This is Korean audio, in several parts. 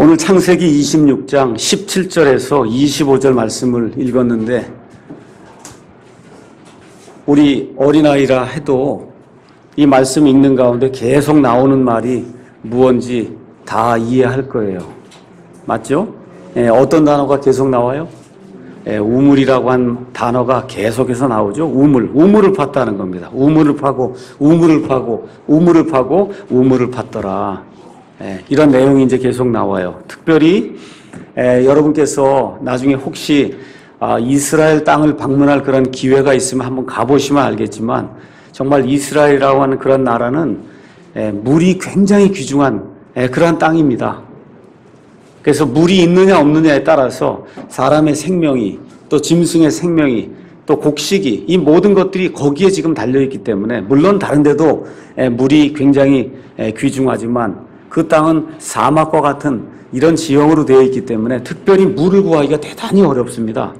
오늘 창세기 26장 17절에서 25절 말씀을 읽었는데 우리 어린아이라 해도 이 말씀 읽는 가운데 계속 나오는 말이 무언지 다 이해할 거예요. 맞죠? 어떤 단어가 계속 나와요? 우물이라고 한 단어가 계속해서 나오죠. 우물을 팠다는 겁니다. 우물을 파고 우물을 파고 우물을 파고 우물을 팠더라. 이런 내용이 이제 계속 나와요. 특별히 여러분께서 나중에 혹시 이스라엘 땅을 방문할 그런 기회가 있으면 한번 가보시면 알겠지만 정말 이스라엘이라고 하는 그런 나라는 물이 굉장히 귀중한 그러한 땅입니다. 그래서 물이 있느냐 없느냐에 따라서 사람의 생명이 또 짐승의 생명이 또 곡식이 이 모든 것들이 거기에 지금 달려있기 때문에 물론 다른 데도 물이 굉장히 귀중하지만 그 땅은 사막과 같은 이런 지형으로 되어 있기 때문에 특별히 물을 구하기가 대단히 어렵습니다.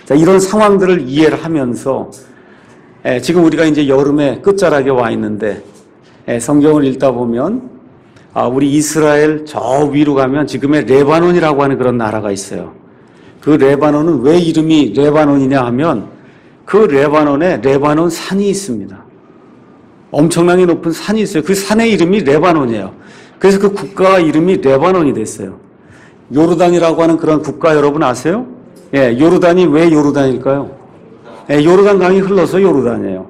자, 이런 상황들을 이해를 하면서 지금 우리가 이제 여름의 끝자락에 와 있는데 성경을 읽다 보면 우리 이스라엘 저 위로 가면 지금의 레바논이라고 하는 그런 나라가 있어요. 그 레바논은 왜 이름이 레바논이냐 하면 그 레바논에 레바논 산이 있습니다. 엄청나게 높은 산이 있어요. 그 산의 이름이 레바논이에요. 그래서 그 국가 이름이 레바논이 됐어요. 요르단이라고 하는 그런 국가 여러분 아세요? 요르단이 왜 요르단일까요? 요르단 강이 흘러서 요르단이에요.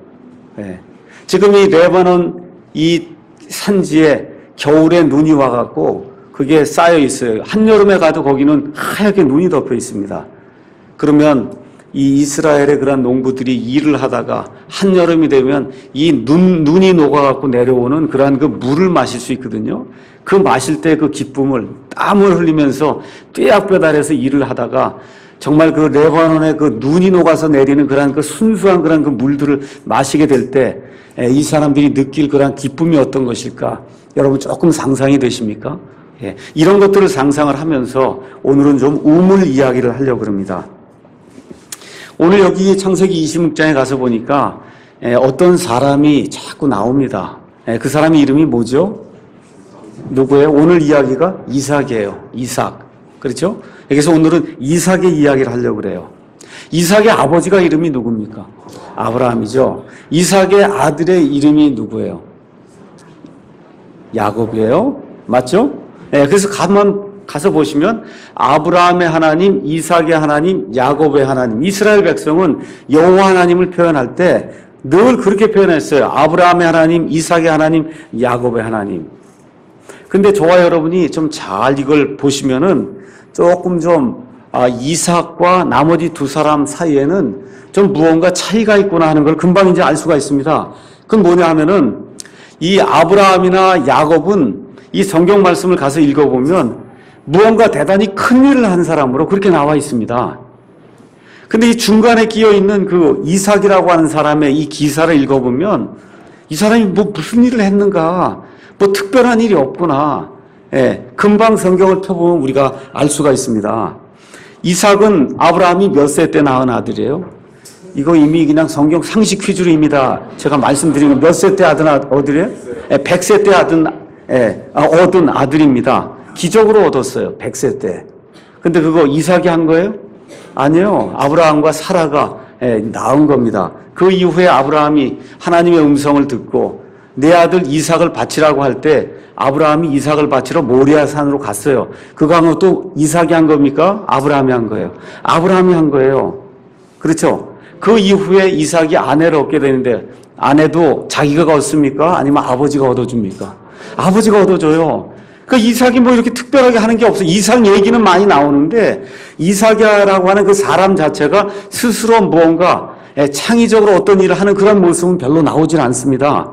지금 이 레바논 이 산지에 겨울에 눈이 와갖고 그게 쌓여 있어요. 한여름에 가도 거기는 하얗게 눈이 덮여 있습니다. 그러면 이 이스라엘의 그런 농부들이 일을 하다가 한여름이 되면 이 눈이 녹아갖고 내려오는 그러한 그 물을 마실 수 있거든요. 그 마실 때 그 기쁨을 땀을 흘리면서 떼약볕 일을 하다가 정말 그 레바논의 그 눈이 녹아서 내리는 그러한 그 순수한 그런 그 물들을 마시게 될 때 이 사람들이 느낄 그러한 기쁨이 어떤 것일까? 여러분 조금 상상이 되십니까? 이런 것들을 상상을 하면서 오늘은 좀 우물 이야기를 하려고 합니다. 오늘 여기 창세기 26장에 가서 보니까 어떤 사람이 자꾸 나옵니다. 그 사람의 이름이 뭐죠? 누구예요? 오늘 이야기가 이삭이에요. 이삭. 그렇죠? 그래서 오늘은 이삭의 이야기를 하려고 그래요. 이삭의 아버지가 이름이 누굽니까? 아브라함이죠. 이삭의 아들의 이름이 누구예요? 야곱이에요. 맞죠? 그래서 가서 보시면 아브라함의 하나님, 이삭의 하나님, 야곱의 하나님. 이스라엘 백성은 여호와 하나님을 표현할 때 늘 그렇게 표현했어요. 아브라함의 하나님, 이삭의 하나님, 야곱의 하나님. 근데 저와 여러분이 좀 잘 이걸 보시면은 조금 좀 이삭과 나머지 두 사람 사이에는 좀 무언가 차이가 있구나 하는 걸 금방 이제 알 수가 있습니다. 그건 뭐냐 하면은 이 아브라함이나 야곱은 이 성경 말씀을 가서 읽어보면 무언가 대단히 큰 일을 한 사람으로 그렇게 나와 있습니다. 근데 이 중간에 끼어 있는 그 이삭이라고 하는 사람의 이 기사를 읽어보면 이 사람이 무슨 일을 했는가, 특별한 일이 없구나. 금방 성경을 펴보면 우리가 알 수가 있습니다. 이삭은 아브라함이 몇 세 때 낳은 아들이에요? 이거 이미 그냥 성경 상식 퀴즈로 입니다. 제가 말씀드린 거 몇 세 때 아들이에요? 100세 때 얻은 아들입니다. 기적으로 얻었어요. 100세 때. 근데 그거 이삭이 한 거예요? 아니요. 아브라함과 사라가 낳은 겁니다. 그 이후에 아브라함이 하나님의 음성을 듣고 내 아들 이삭을 바치라고 할 때 아브라함이 이삭을 바치러 모리아 산으로 갔어요. 그거 하면 또 이삭이 한 겁니까? 아브라함이 한 거예요. 아브라함이 한 거예요. 그렇죠? 그 이후에 이삭이 아내를 얻게 되는데 아내도 자기가 얻습니까? 아니면 아버지가 얻어줍니까? 아버지가 얻어줘요. 그 이삭이 이렇게 특별하게 하는 게 없어요. 이삭 얘기는 많이 나오는데 이삭이라고 하는 그 사람 자체가 스스로 무언가 창의적으로 어떤 일을 하는 그런 모습은 별로 나오질 않습니다.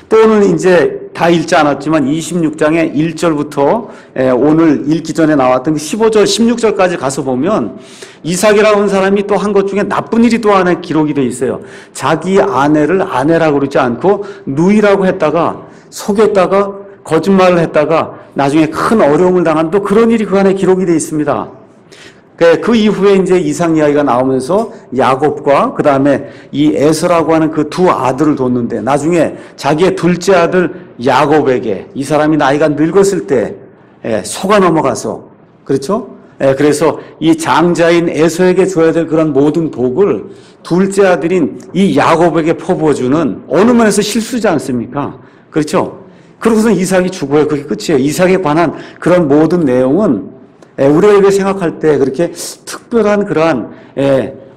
또 오늘 이제 다 읽지 않았지만 26장의 1절부터 오늘 읽기 전에 나왔던 15절, 16절까지 가서 보면 이삭이라고 하는 사람이 또 한 것 중에 나쁜 일이 또 하나 기록이 되어 있어요. 자기 아내를 아내라고 그러지 않고 누이라고 했다가 속였다가 거짓말을 했다가 나중에 큰 어려움을 당한 또 그런 일이 그 안에 기록이 되어 있습니다. 그 이후에 이제 이삭 이야기가 나오면서 야곱과 그 다음에 이 에서라고 하는 그 두 아들을 뒀는데 나중에 자기의 둘째 아들 야곱에게 이 사람이 나이가 늙었을 때 속아 넘어가서, 그렇죠? 그래서 이 장자인 에서에게 줘야 될 그런 모든 복을 둘째 아들인 이 야곱에게 퍼부어주는 어느 면에서 실수지 않습니까? 그렇죠? 그러고서 이삭이 죽어요. 그게 끝이에요. 이삭에 관한 그런 모든 내용은 우리가 생각할 때 그렇게 특별한 그러한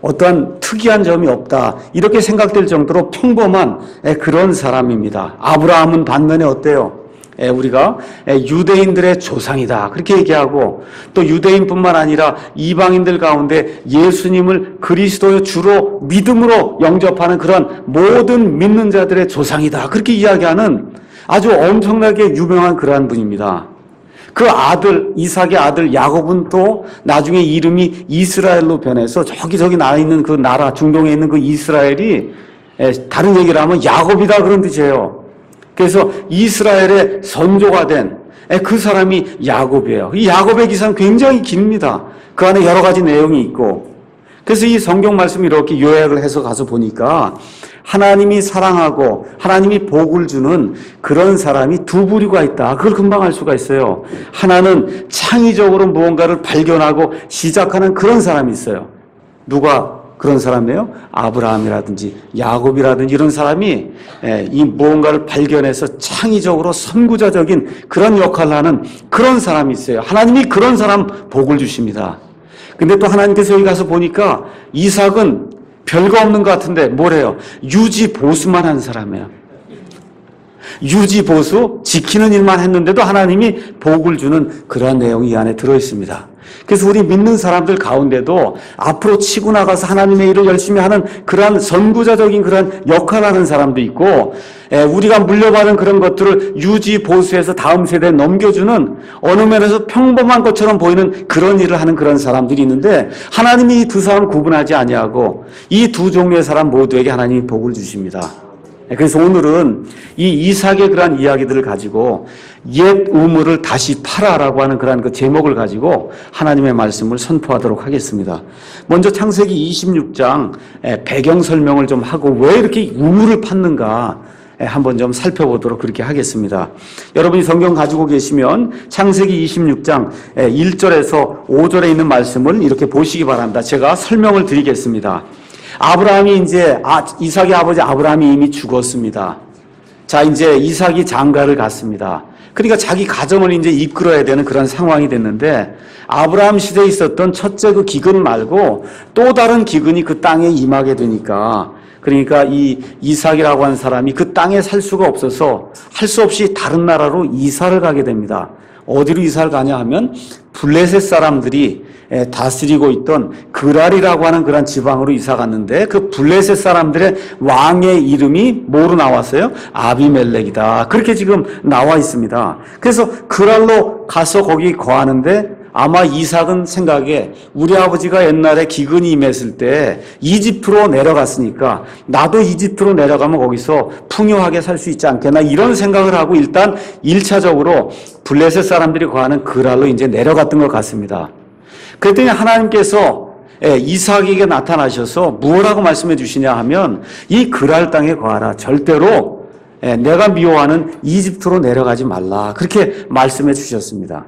어떠한 특이한 점이 없다, 이렇게 생각될 정도로 평범한 그런 사람입니다. 아브라함은 반면에 어때요? 우리가 유대인들의 조상이다, 그렇게 얘기하고, 또 유대인뿐만 아니라 이방인들 가운데 예수님을 그리스도의 주로 믿음으로 영접하는 그런 모든 믿는 자들의 조상이다, 그렇게 이야기하는 아주 엄청나게 유명한 그러한 분입니다. 그 아들, 이삭의 아들 야곱은 또 나중에 이름이 이스라엘로 변해서 저기 나 있는 그 나라, 중동에 있는 그 이스라엘이 다른 얘기를 하면 야곱이다, 그런 뜻이에요. 그래서 이스라엘의 선조가 된 그 사람이 야곱이에요. 이 야곱의 기사는 굉장히 깁니다. 그 안에 여러 가지 내용이 있고. 그래서 이 성경 말씀을 이렇게 요약을 해서 가서 보니까 하나님이 사랑하고 하나님이 복을 주는 그런 사람이 두 부류가 있다. 그걸 금방 알 수가 있어요. 하나는 창의적으로 무언가를 발견하고 시작하는 그런 사람이 있어요. 누가 그런 사람이에요? 아브라함이라든지 야곱이라든지 이런 사람이 이 무언가를 발견해서 창의적으로 선구자적인 그런 역할을 하는 그런 사람이 있어요. 하나님이 그런 사람 복을 주십니다. 근데 또 하나님께서 여기 가서 보니까 이삭은 별거 없는 것 같은데 뭐래요? 유지 보수만 한 사람이에요. 유지 보수, 지키는 일만 했는데도 하나님이 복을 주는 그런 내용이 이 안에 들어있습니다. 그래서 우리 믿는 사람들 가운데도 앞으로 치고 나가서 하나님의 일을 열심히 하는 그러한 선구자적인 그런 역할을 하는 사람도 있고, 우리가 물려받은 그런 것들을 유지 보수해서 다음 세대에 넘겨주는 어느 면에서 평범한 것처럼 보이는 그런 일을 하는 그런 사람들이 있는데, 하나님이 이 두 사람을 구분하지 아니하고 이 두 종류의 사람 모두에게 하나님이 복을 주십니다. 그래서 오늘은 이 이삭의 그러한 이야기들을 가지고 옛 우물을 다시 팔아라고 하는 그러한 그 제목을 가지고 하나님의 말씀을 선포하도록 하겠습니다. 먼저 창세기 26장 배경 설명을 좀 하고 왜 이렇게 우물을 팠는가 한번 좀 살펴보도록 그렇게 하겠습니다. 여러분이 성경 가지고 계시면 창세기 26장 1절에서 5절에 있는 말씀을 이렇게 보시기 바랍니다. 제가 설명을 드리겠습니다. 아브라함이 이제 이삭의 아버지 아브라함이 이미 죽었습니다. 자, 이제 이삭이 장가를 갔습니다. 그러니까 자기 가정을 이제 이끌어야 되는 그런 상황이 됐는데, 아브라함 시대에 있었던 첫째 그 기근 말고 또 다른 기근이 그 땅에 임하게 되니까, 그러니까 이 이삭이라고 하는 사람이 그 땅에 살 수가 없어서 할 수 없이 다른 나라로 이사를 가게 됩니다. 어디로 이사를 가냐 하면 블레셋 사람들이 다스리고 있던 그랄이라고 하는 그런 지방으로 이사 갔는데, 그 블레셋 사람들의 왕의 이름이 뭐로 나왔어요? 아비멜렉이다. 그렇게 지금 나와 있습니다. 그래서 그랄로 가서 거기 거하는데, 아마 이삭은 생각에 우리 아버지가 옛날에 기근이 임했을 때 이집트로 내려갔으니까 나도 이집트로 내려가면 거기서 풍요하게 살 수 있지 않겠나, 이런 생각을 하고 일단 1차적으로 블레셋 사람들이 거하는 그랄로 이제 내려갔던 것 같습니다. 그랬더니 하나님께서 이삭에게 나타나셔서 무엇라고 말씀해 주시냐 하면, 이 그랄 땅에 거하라. 절대로 내가 미워하는 이집트로 내려가지 말라. 그렇게 말씀해 주셨습니다.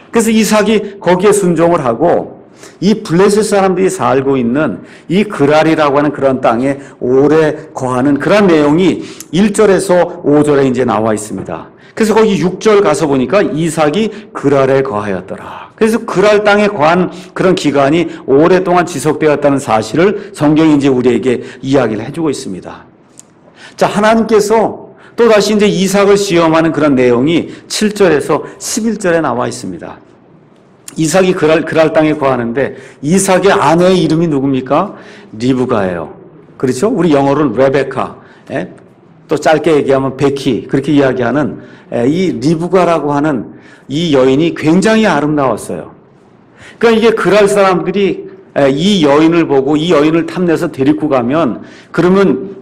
그래서 이삭이 거기에 순종을 하고 이 블레셋 사람들이 살고 있는 이 그랄이라고 하는 그런 땅에 오래 거하는 그런 내용이 1절에서 5절에 이제 나와 있습니다. 그래서 거기 6절 가서 보니까 이삭이 그랄에 거하였더라. 그래서 그랄 땅에 거한 그런 기간이 오랫동안 지속되었다는 사실을 성경이 이제 우리에게 이야기를 해주고 있습니다. 자, 하나님께서 또다시 이제 이삭을 시험하는 그런 내용이 7절에서 11절에 나와 있습니다. 이삭이 그랄 땅에 거하는데, 이삭의 아내의 이름이 누굽니까? 리브가예요. 그렇죠? 우리 영어로는 레베카, 또 짧게 얘기하면 베키, 그렇게 이야기하는 이 리브가라고 하는 이 여인이 굉장히 아름다웠어요. 그러니까 이게 그랄 사람들이 이 여인을 보고 이 여인을 탐내서 데리고 가면, 그러면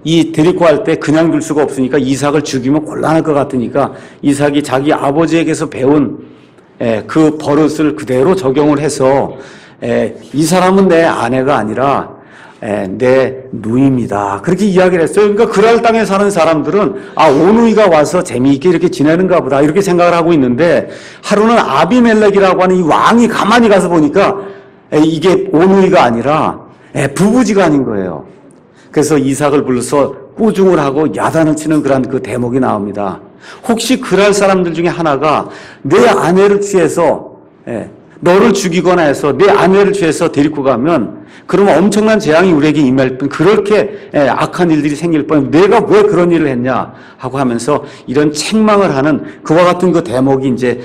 이 데리고 갈 때 그냥 둘 수가 없으니까 이삭을 죽이면 곤란할 것 같으니까 이삭이 자기 아버지에게서 배운 그 버릇을 그대로 적용을 해서 이 사람은 내 아내가 아니라 내 누이입니다. 그렇게 이야기를 했어요. 그러니까 그랄 땅에 사는 사람들은 오누이가 와서 재미있게 이렇게 지내는가 보다 이렇게 생각을 하고 있는데 하루는 아비멜렉이라고 하는 이 왕이 가만히 가서 보니까 이게 오누이가 아니라 부부지간인 거예요. 그래서 이삭을 불러서 꾸중을 하고 야단을 치는 그런 그 대목이 나옵니다. 혹시 그랄 사람들 중에 하나가 내 아내를 취해서 너를 죽이거나 해서 내 아내를 취해서 데리고 가면 그러면 엄청난 재앙이 우리에게 임할 뿐 그렇게 악한 일들이 생길 뻔 내가 왜 그런 일을 했냐 하고 하면서 이런 책망을 하는 그와 같은 그 대목이 이제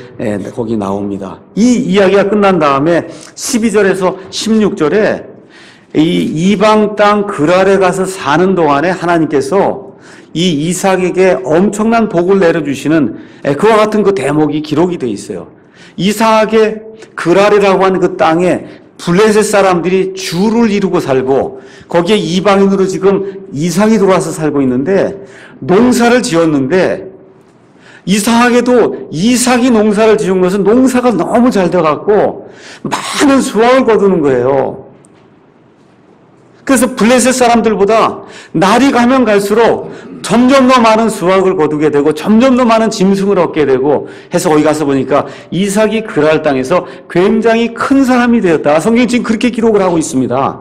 거기 나옵니다. 이 이야기가 끝난 다음에 12절에서 16절에 이 이방 땅 그랄에 가서 사는 동안에 하나님께서 이 이삭에게 엄청난 복을 내려주시는 그와 같은 그 대목이 기록이 되어 있어요. 이삭의 그랄이라고 하는 그 땅에 블레셋 사람들이 주를 이루고 살고 거기에 이방인으로 지금 이삭이 들어와서 살고 있는데 농사를 지었는데 이상하게도 이삭이 농사를 지은 것은 농사가 너무 잘 돼갖고 많은 수확을 거두는 거예요. 그래서 블레셋 사람들보다 날이 가면 갈수록 점점 더 많은 수확을 거두게 되고 점점 더 많은 짐승을 얻게 되고 해서 거기 가서 보니까 이삭이 그랄 땅에서 굉장히 큰 사람이 되었다. 성경이 지금 그렇게 기록을 하고 있습니다.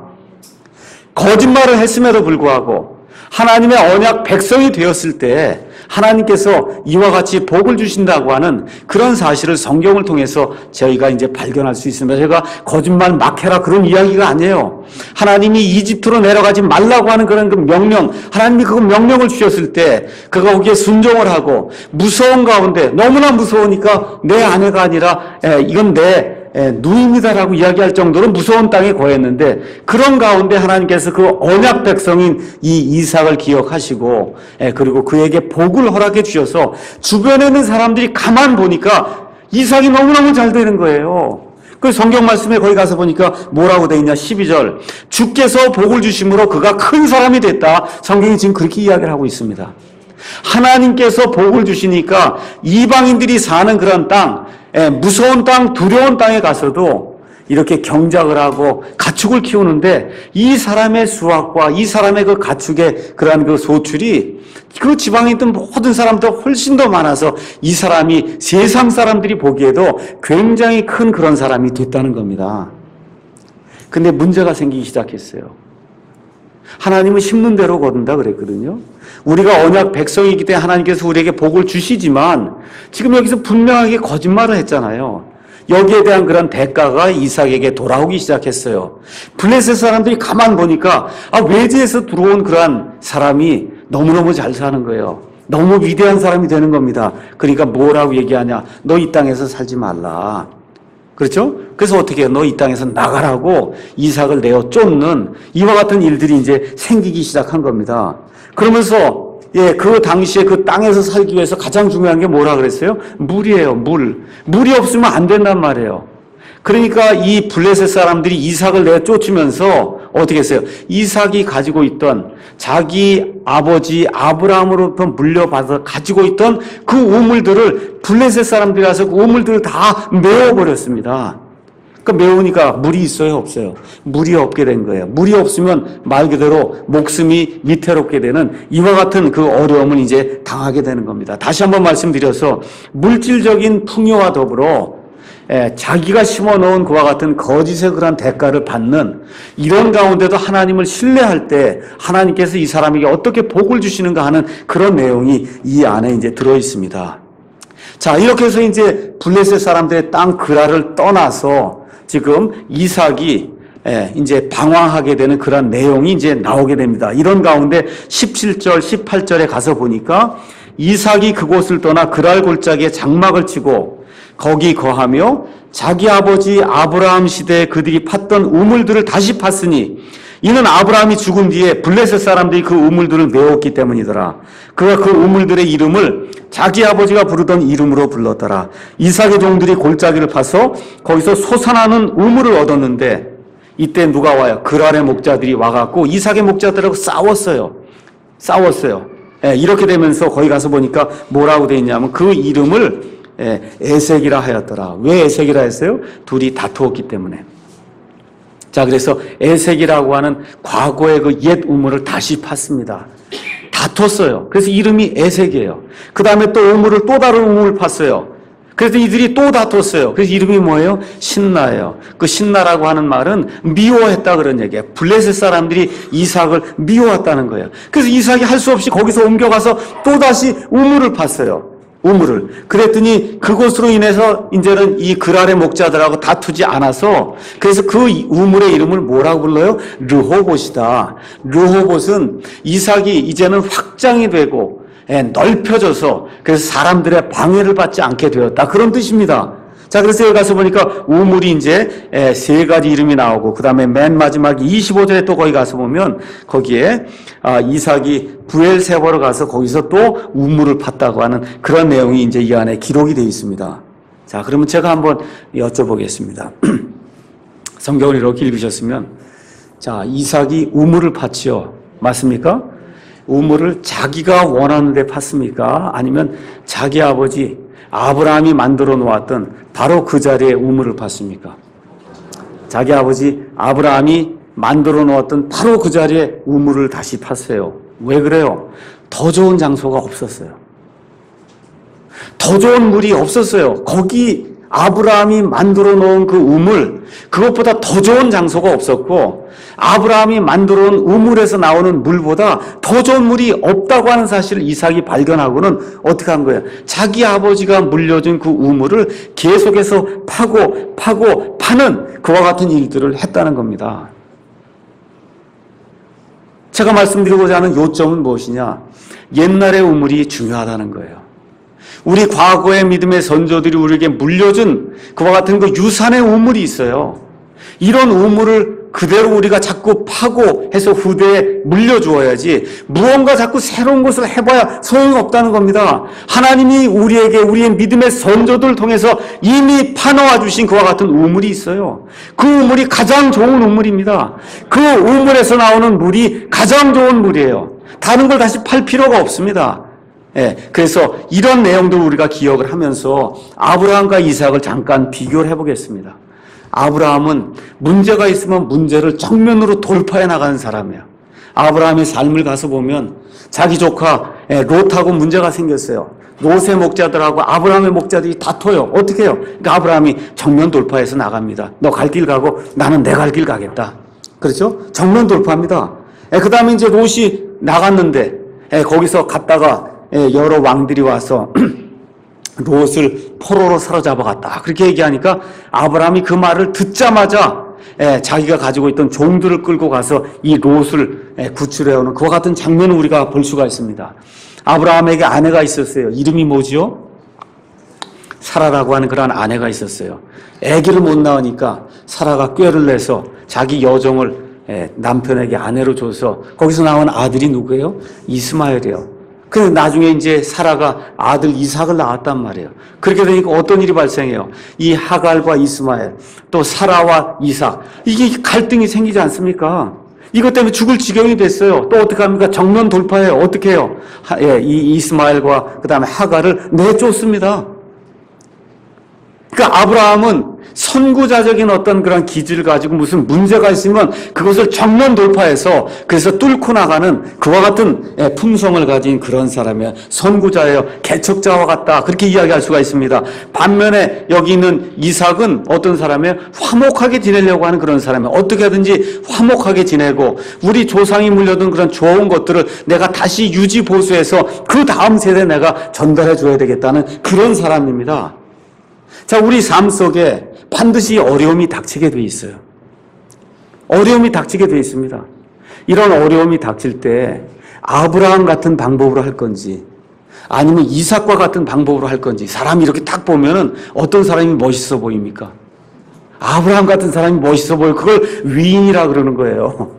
거짓말을 했음에도 불구하고 하나님의 언약 백성이 되었을 때 하나님께서 이와 같이 복을 주신다고 하는 그런 사실을 성경을 통해서 저희가 이제 발견할 수 있습니다. 제가 거짓말 막 해라 그런 이야기가 아니에요. 하나님이 이집트로 내려가지 말라고 하는 그런 그 명령, 하나님이 그 명령을 주셨을 때 그가 거기에 순종을 하고 무서운 가운데 너무나 무서우니까 내 아내가 아니라 이건 내 누입니다라고 이야기할 정도로 무서운 땅에 거했는데 그런 가운데 하나님께서 그 언약 백성인 이 이삭을 기억하시고 그리고 그에게 복을 허락해 주셔서 주변에 있는 사람들이 가만 보니까 이삭이 너무너무 잘 되는 거예요. 그 성경 말씀에 거기 가서 보니까 뭐라고 되어 있냐 12절 주께서 복을 주심으로 그가 큰 사람이 됐다. 성경이 지금 그렇게 이야기를 하고 있습니다. 하나님께서 복을 주시니까 이방인들이 사는 그런 땅 무서운 땅, 두려운 땅에 가서도 이렇게 경작을 하고 가축을 키우는데 이 사람의 수확과 이 사람의 그 가축의 그러한 그 소출이 그 지방에 있던 모든 사람보다 훨씬 더 많아서 이 사람이 세상 사람들이 보기에도 굉장히 큰 그런 사람이 됐다는 겁니다. 근데 문제가 생기기 시작했어요. 하나님은 심는 대로 거둔다 그랬거든요. 우리가 언약 백성이기 때문에 하나님께서 우리에게 복을 주시지만 지금 여기서 분명하게 거짓말을 했잖아요. 여기에 대한 그런 대가가 이삭에게 돌아오기 시작했어요. 블레셋 사람들이 가만 보니까 외지에서 들어온 그러한 사람이 너무너무 잘 사는 거예요. 너무 위대한 사람이 되는 겁니다. 그러니까 뭐라고 얘기하냐. 너 이 땅에서 살지 말라. 그렇죠? 그래서 어떻게 해요? 너 이 땅에서 나가라고 이삭을 내어 쫓는 이와 같은 일들이 이제 생기기 시작한 겁니다. 그러면서 그 당시에 그 땅에서 살기 위해서 가장 중요한 게 뭐라 그랬어요? 물이에요, 물. 물이 없으면 안 된단 말이에요. 그러니까 이 블레셋 사람들이 이삭을 내어 쫓으면서 어떻게 했어요? 이삭이 가지고 있던 자기 아버지 아브라함으로부터 물려받아 가지고 있던 그 우물들을 블레셋 사람들이 와서 그 우물들을 다 메워버렸습니다. 그러니까 메우니까 물이 있어요, 없어요? 물이 없게 된 거예요. 물이 없으면 말 그대로 목숨이 위태롭게 되는 이와 같은 그 어려움을 이제 당하게 되는 겁니다. 다시 한번 말씀드려서 물질적인 풍요와 더불어 자기가 심어놓은 그와 같은 거짓의 그런 대가를 받는 이런 가운데도 하나님을 신뢰할 때 하나님께서 이 사람에게 어떻게 복을 주시는가 하는 그런 내용이 이 안에 이제 들어 있습니다. 자, 이렇게 해서 이제 블레셋 사람들의 땅 그랄을 떠나서 지금 이삭이 이제 방황하게 되는 그런 내용이 이제 나오게 됩니다. 이런 가운데 17절, 18절에 가서 보니까 이삭이 그곳을 떠나 그랄 골짜기에 장막을 치고 거기 거하며 자기 아버지 아브라함 시대에 그들이 팠던 우물들을 다시 팠으니 이는 아브라함이 죽은 뒤에 블레셋 사람들이 그 우물들을 메웠기 때문이더라. 그가 그 우물들의 이름을 자기 아버지가 부르던 이름으로 불렀더라. 이삭의 종들이 골짜기를 파서 거기서 솟아나는 우물을 얻었는데 이때 누가 와요? 그랄의 목자들이 와갖고 이삭의 목자들하고 싸웠어요. 이렇게 되면서 거기 가서 보니까 뭐라고 되어 있냐면 그 이름을 에색이라 하였더라. 왜 에색이라 했어요? 둘이 다투었기 때문에. 자, 그래서 에색이라고 하는 과거의 그 옛 우물을 다시 팠습니다. 다퉜어요. 그래서 이름이 에색이에요. 그 다음에 또 우물을 또 다른 우물을 팠어요. 그래서 이들이 또 다퉜어요. 그래서 이름이 뭐예요? 신나예요. 그 신나라고 하는 말은 미워했다 그런 얘기예요. 블레셋 사람들이 이삭을 미워했다는 거예요. 그래서 이삭이 할 수 없이 거기서 옮겨가서 또다시 우물을 팠어요. 우물을. 그랬더니 그것으로 인해서 이제는 이 그랄의 목자들하고 다투지 않아서 그래서 그 우물의 이름을 뭐라고 불러요? 르호봇이다. 르호봇은 이삭이 이제는 확장이 되고 넓혀져서 그래서 사람들의 방해를 받지 않게 되었다. 그런 뜻입니다. 자, 그래서 여기 가서 보니까 우물이 이제 세 가지 이름이 나오고 그 다음에 맨 마지막 25절에 또 거기 가서 보면 거기에 이삭이 부엘세바로 가서 거기서 또 우물을 팠다고 하는 그런 내용이 이제 이 안에 기록이 되어 있습니다. 자, 그러면 제가 한번 여쭤보겠습니다. 성경을 이렇게 읽으셨으면 자, 이삭이 우물을 팠지요. 맞습니까? 우물을 자기가 원하는 데 팠습니까? 아니면 자기 아버지 아브라함이 만들어 놓았던 바로 그 자리에 우물을 팠습니까? 자기 아버지 아브라함이 만들어 놓았던 바로 그 자리에 우물을 다시 팠어요. 왜 그래요? 더 좋은 장소가 없었어요. 더 좋은 물이 없었어요. 거기 아브라함이 만들어 놓은 그 우물, 그것보다 더 좋은 장소가 없었고 아브라함이 만들어 놓은 우물에서 나오는 물보다 더 좋은 물이 없다고 하는 사실을 이삭이 발견하고는 어떻게 한 거예요? 자기 아버지가 물려준 그 우물을 계속해서 파고 파는 그와 같은 일들을 했다는 겁니다. 제가 말씀드리고자 하는 요점은 무엇이냐? 옛날의 우물이 중요하다는 거예요. 우리 과거의 믿음의 선조들이 우리에게 물려준 그와 같은 그 유산의 우물이 있어요. 이런 우물을 그대로 우리가 자꾸 파고 해서 후대에 물려주어야지 무언가 자꾸 새로운 것을 해봐야 소용이 없다는 겁니다. 하나님이 우리에게 우리의 믿음의 선조들을 통해서 이미 파놓아 주신 그와 같은 우물이 있어요. 그 우물이 가장 좋은 우물입니다. 그 우물에서 나오는 물이 가장 좋은 물이에요. 다른 걸 다시 팔 필요가 없습니다. 그래서 이런 내용들 우리가 기억을 하면서 아브라함과 이삭을 잠깐 비교를 해보겠습니다. 아브라함은 문제가 있으면 문제를 정면으로 돌파해 나가는 사람이에요. 아브라함의 삶을 가서 보면 자기 조카 롯하고 문제가 생겼어요. 롯의 목자들하고 아브라함의 목자들이 다퉈요. 어떻게 해요? 그러니까 아브라함이 정면 돌파해서 나갑니다. 너 갈 길 가고 나는 내 갈 길 가겠다. 그렇죠? 정면 돌파합니다. 그 다음에 이제 롯이 나갔는데 거기서 갔다가 여러 왕들이 와서 롯을 포로로 사로잡아갔다. 그렇게 얘기하니까 아브라함이 그 말을 듣자마자 자기가 가지고 있던 종들을 끌고 가서 이 롯을 구출해오는 그와 같은 장면을 우리가 볼 수가 있습니다. 아브라함에게 아내가 있었어요. 이름이 뭐지요? 사라라고 하는 그런 아내가 있었어요. 아기를 못 낳으니까 사라가 꾀를 내서 자기 여종을 남편에게 아내로 줘서 거기서 나온 아들이 누구예요? 이스마엘이에요. 그래서 나중에 이제 사라가 아들 이삭을 낳았단 말이에요. 그렇게 되니까 어떤 일이 발생해요? 이 하갈과 이스마엘, 또 사라와 이삭, 이게 갈등이 생기지 않습니까? 이것 때문에 죽을 지경이 됐어요. 또 어떻게 합니까? 정면 돌파해요. 어떻게 해요? 이 이스마엘과 그 다음에 하갈을 내쫓습니다. 그러니까 아브라함은 선구자적인 어떤 그런 기질을 가지고 무슨 문제가 있으면 그것을 정면 돌파해서 그래서 뚫고 나가는 그와 같은 품성을 가진 그런 사람이에요. 선구자예요. 개척자와 같다. 그렇게 이야기할 수가 있습니다. 반면에 여기 있는 이삭은 어떤 사람이에요? 화목하게 지내려고 하는 그런 사람이에요. 어떻게 하든지 화목하게 지내고 우리 조상이 물려둔 그런 좋은 것들을 내가 다시 유지 보수해서 그 다음 세대에 내가 전달해 줘야 되겠다는 그런 사람입니다. 자, 우리 삶 속에 반드시 어려움이 닥치게 돼 있어요. 어려움이 닥치게 돼 있습니다. 이런 어려움이 닥칠 때 아브라함 같은 방법으로 할 건지 아니면 이삭과 같은 방법으로 할 건지 사람이 이렇게 딱 보면은 어떤 사람이 멋있어 보입니까? 아브라함 같은 사람이 멋있어 보여요. 그걸 위인이라 그러는 거예요.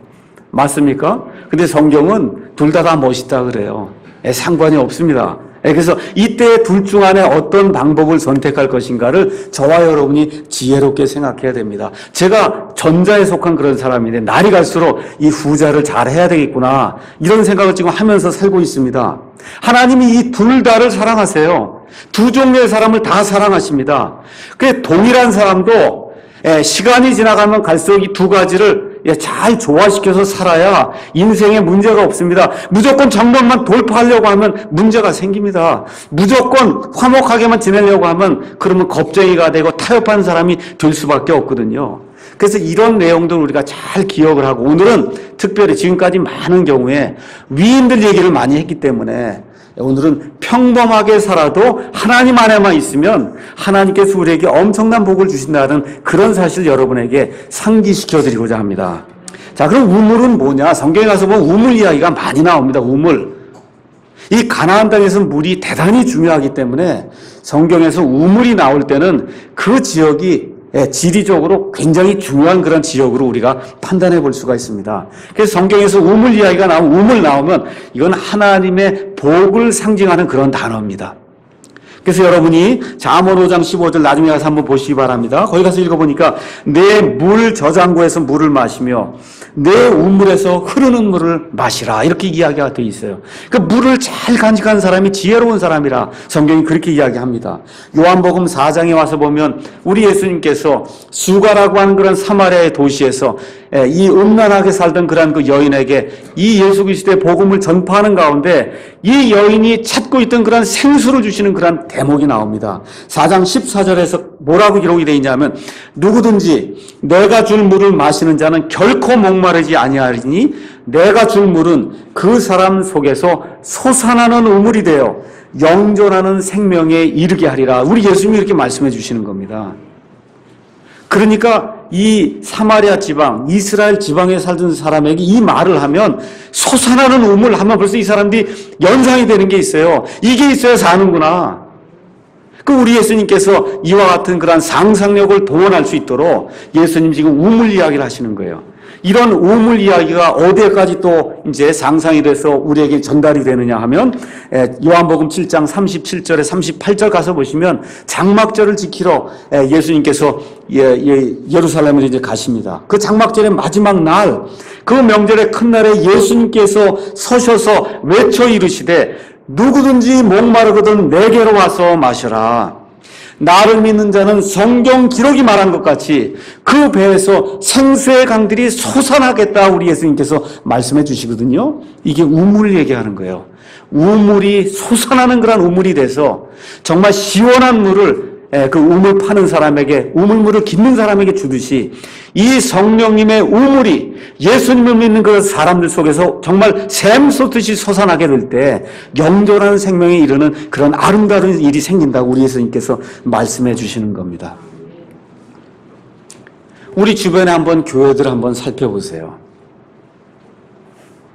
맞습니까? 근데 성경은 둘 다 멋있다 그래요. 상관이 없습니다. 그래서 이때 둘 중 안에 어떤 방법을 선택할 것인가를 저와 여러분이 지혜롭게 생각해야 됩니다. 제가 전자에 속한 그런 사람인데 날이 갈수록 이 후자를 잘 해야 되겠구나 이런 생각을 지금 하면서 살고 있습니다. 하나님이 이 둘 다를 사랑하세요. 두 종류의 사람을 다 사랑하십니다. 그래 동일한 사람도 시간이 지나가면 갈수록 이 두 가지를 잘 조화시켜서 살아야 인생에 문제가 없습니다. 무조건 정론만 돌파하려고 하면 문제가 생깁니다. 무조건 화목하게만 지내려고 하면 그러면 겁쟁이가 되고 타협한 사람이 될 수밖에 없거든요. 그래서 이런 내용들을 우리가 잘 기억을 하고, 오늘은 특별히 지금까지 많은 경우에 위인들 얘기를 많이 했기 때문에 오늘은 평범하게 살아도 하나님 안에만 있으면 하나님께서 우리에게 엄청난 복을 주신다는 그런 사실을 여러분에게 상기시켜 드리고자 합니다. 자, 그럼 우물은 뭐냐? 성경에 가서 보면 우물 이야기가 많이 나옵니다. 우물. 이 가나안 땅에서 물이 대단히 중요하기 때문에 성경에서 우물이 나올 때는 그 지역이 지리적으로 굉장히 중요한 그런 지역으로 우리가 판단해 볼 수가 있습니다. 그래서 성경에서 우물 이야기가 나오면, 우물 나오면 이건 하나님의 복을 상징하는 그런 단어입니다. 그래서 여러분이 잠언 5장 15절 나중에 가서 한번 보시기 바랍니다. 거기 가서 읽어보니까 내 물 저장고에서 물을 마시며 내 우물에서 흐르는 물을 마시라, 이렇게 이야기가 되어 있어요. 그 물을 잘 간직한 사람이 지혜로운 사람이라 성경이 그렇게 이야기합니다. 요한복음 4장에 와서 보면 우리 예수님께서 수가라고 하는 그런 사마리아의 도시에서 이 음란하게 살던 그런 그 여인에게 이 예수 그리스도의 복음을 전파하는 가운데 이 여인이 찾고 있던 그런 생수를 주시는 그런 대목이 나옵니다. 4장 14절에서 뭐라고 기록이 되어 있냐면, 누구든지 내가 줄 물을 마시는 자는 결코 목마르지 아니하리니 내가 줄 물은 그 사람 속에서 솟아나는 우물이 되어 영존하는 생명에 이르게 하리라. 우리 예수님이 이렇게 말씀해 주시는 겁니다. 그러니까 이 사마리아 지방, 이스라엘 지방에 살던 사람에게 이 말을 하면, 솟아나는 우물 하면 벌써 이 사람들이 연상이 되는 게 있어요. 이게 있어야 사는구나. 그 우리 예수님께서 이와 같은 그런 상상력을 동원할 수 있도록 예수님 지금 우물 이야기를 하시는 거예요. 이런 우물 이야기가 어디에까지 또 이제 상상이 돼서 우리에게 전달이 되느냐 하면, 요한복음 7장 37절에 38절 가서 보시면 장막절을 지키러 예수님께서 예루살렘을 이제 가십니다. 그 장막절의 마지막 날, 그 명절의 큰 날에 예수님께서 서셔서 외쳐 이르시되 누구든지 목마르거든 내게로 와서 마셔라. 나를 믿는 자는 성경 기록이 말한 것 같이 그 배에서 생수의 강들이 솟아나겠다, 우리 예수님께서 말씀해 주시거든요. 이게 우물 얘기하는 거예요. 우물이 솟아나는 그런 우물이 돼서 정말 시원한 물을 그 우물 파는 사람에게, 우물물을 깃는 사람에게 주듯이 이 성령님의 우물이 예수님을 믿는 그 사람들 속에서 정말 샘솟듯이 솟아나게 될 때 영존하는 생명에 이르는 그런 아름다운 일이 생긴다고 우리 예수님께서 말씀해 주시는 겁니다. 우리 주변에 한번 교회들 한번 살펴보세요.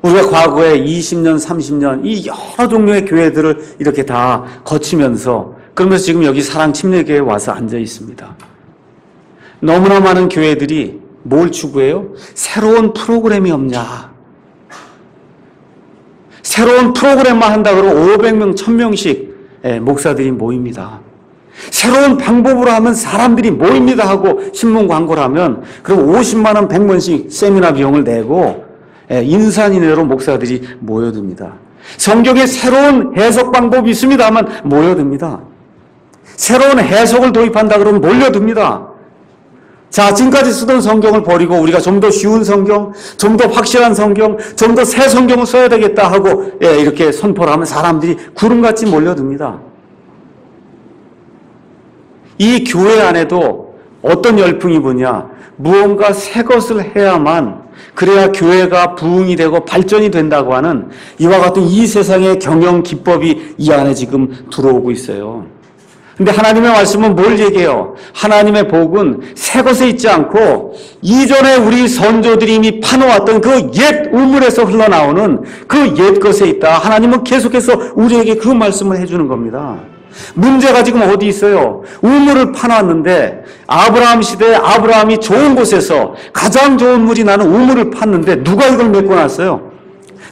우리가 과거에 20년, 30년 이 여러 종류의 교회들을 이렇게 다 거치면서, 그러면서 지금 여기 사랑침례교회에 와서 앉아 있습니다. 너무나 많은 교회들이 뭘 추구해요? 새로운 프로그램이 없냐. 새로운 프로그램만 한다 그러면 500명, 1000명씩 목사들이 모입니다. 새로운 방법으로 하면 사람들이 모입니다 하고 신문 광고를 하면 그럼 50만 원, 100만원씩 세미나 비용을 내고 인산인해로 목사들이 모여듭니다. 성경에 새로운 해석 방법이 있습니다만 모여듭니다. 새로운 해석을 도입한다 그러면 몰려듭니다. 자, 지금까지 쓰던 성경을 버리고 우리가 좀 더 쉬운 성경, 좀 더 확실한 성경, 좀 더 새 성경을 써야 되겠다 하고 이렇게 선포를 하면 사람들이 구름같이 몰려듭니다. 이 교회 안에도 어떤 열풍이 뭐냐, 무언가 새 것을 해야만 그래야 교회가 부흥이 되고 발전이 된다고 하는 이와 같은 이 세상의 경영 기법이 이 안에 지금 들어오고 있어요. 근데 하나님의 말씀은 뭘 얘기해요? 하나님의 복은 새 것에 있지 않고 이전에 우리 선조들이 이미 파놓았던 그 옛 우물에서 흘러나오는 그 옛 것에 있다. 하나님은 계속해서 우리에게 그 말씀을 해주는 겁니다. 문제가 지금 어디 있어요? 우물을 파놨는데 아브라함 시대에 아브라함이 좋은 곳에서 가장 좋은 물이 나는 우물을 팠는데 누가 이걸 메고 났어요?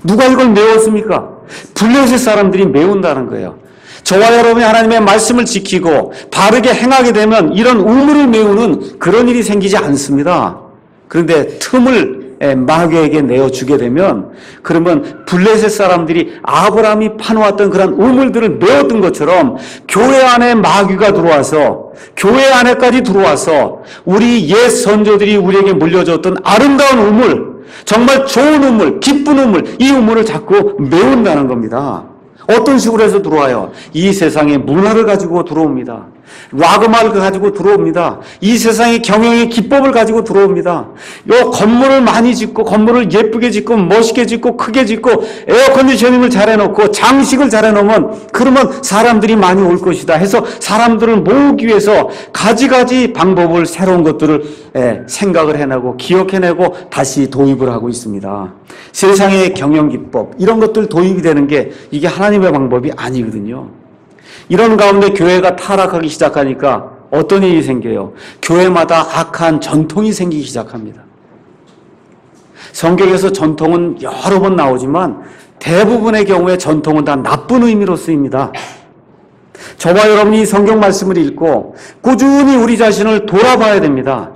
누가 이걸 메웠습니까? 블레셋 사람들이 메운다는 거예요. 저와 여러분이 하나님의 말씀을 지키고 바르게 행하게 되면 이런 우물을 메우는 그런 일이 생기지 않습니다. 그런데 틈을 마귀에게 내어주게 되면 그러면 블레셋 사람들이 아브라함이 파놓았던 그런 우물들을 메웠던 것처럼 교회 안에 마귀가 들어와서 교회 안에까지 들어와서 우리 옛 선조들이 우리에게 물려줬던 아름다운 우물, 정말 좋은 우물, 기쁜 우물, 이 우물을 자꾸 메운다는 겁니다. 어떤 식으로 해서 들어와요? 이 세상의 문화를 가지고 들어옵니다. 와그마를 가지고 들어옵니다. 이 세상의 경영의 기법을 가지고 들어옵니다. 요 건물을 많이 짓고 건물을 예쁘게 짓고 멋있게 짓고 크게 짓고 에어컨디셔닝을 잘 해놓고 장식을 잘 해놓으면 그러면 사람들이 많이 올 것이다 해서 사람들을 모으기 위해서 가지가지 방법을 새로운 것들을 생각을 해내고 기억해내고 다시 도입을 하고 있습니다. 세상의 경영 기법 이런 것들 도입이 되는 게 이게 하나님의 방법이 아니거든요. 이런 가운데 교회가 타락하기 시작하니까 어떤 일이 생겨요? 교회마다 악한 전통이 생기기 시작합니다. 성경에서 전통은 여러 번 나오지만 대부분의 경우에 전통은 다 나쁜 의미로 쓰입니다. 저와 여러분이 성경 말씀을 읽고 꾸준히 우리 자신을 돌아봐야 됩니다.